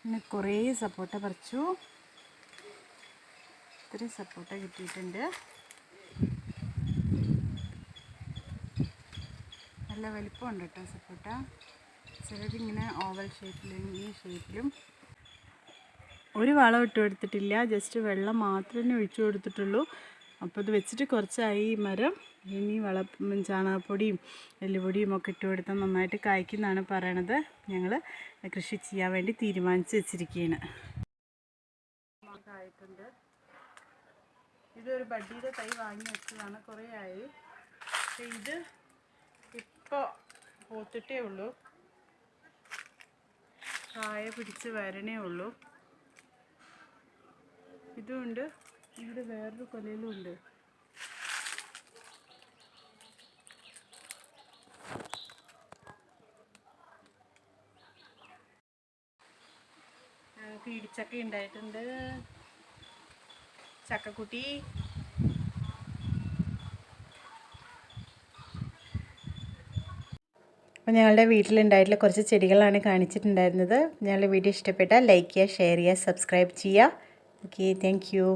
പിന്നെ കുറേ സപ്പോട്ട പറിച്ചു. ഇത്രയും സപ്പോട്ട കിട്ടിയിട്ടുണ്ട്. നല്ല വലിപ്പമുണ്ട് കേട്ടോ സപ്പോട്ട. ചിലതിങ്ങനെ ഓവൽ ഷേപ്പിലും ഈ ഷേപ്പിലും. ഒരു വളം ഇട്ട് കൊടുത്തിട്ടില്ല, ജസ്റ്റ് വെള്ളം മാത്രമേ ഒഴിച്ചു കൊടുത്തിട്ടുള്ളൂ. അപ്പോൾ ഇത് വെച്ചിട്ട് കുറച്ചായി ഈ മരം. ഇനി ചാണകപ്പൊടിയും എല്ലുപൊടിയും ഒക്കെ ഇട്ട് കൊടുത്താൽ നന്നായിട്ട് കായ്ക്കുമെന്നാണ് പറയണത്. ഞങ്ങൾ കൃഷി ചെയ്യാൻ വേണ്ടി തീരുമാനിച്ച് വെച്ചിരിക്കുകയാണ്. ആയിട്ടുണ്ട്. ഇതൊരു ബഡ്ഡിയുടെ തൈ വാങ്ങി വെച്ചതാണ്, കുറേ ആയി. പക്ഷേ ഇത് ഇപ്പോൾ പൂത്തിട്ടേ ഉള്ളൂ, കായ പിടിച്ച് വരണേ ഉള്ളൂ. ഇതുമുണ്ട്, ഇവിടെ വേറൊരു കൊലയിലും ഉണ്ട്. ഞങ്ങൾക്ക് ഇടിച്ചക്ക ഉണ്ടായിട്ടുണ്ട്. ചക്കക്കുട്ടി. അപ്പോൾ ഞങ്ങളുടെ വീട്ടിലുണ്ടായിട്ടുള്ള കുറച്ച് ചെടികളാണ് കാണിച്ചിട്ടുണ്ടായിരുന്നത്. ഞങ്ങളുടെ വീഡിയോ ഇഷ്ടപ്പെട്ടാൽ ലൈക്ക് ചെയ്യുക, ഷെയർ ചെയ്യുക, സബ്സ്ക്രൈബ് ചെയ്യുക. Okay, thank you.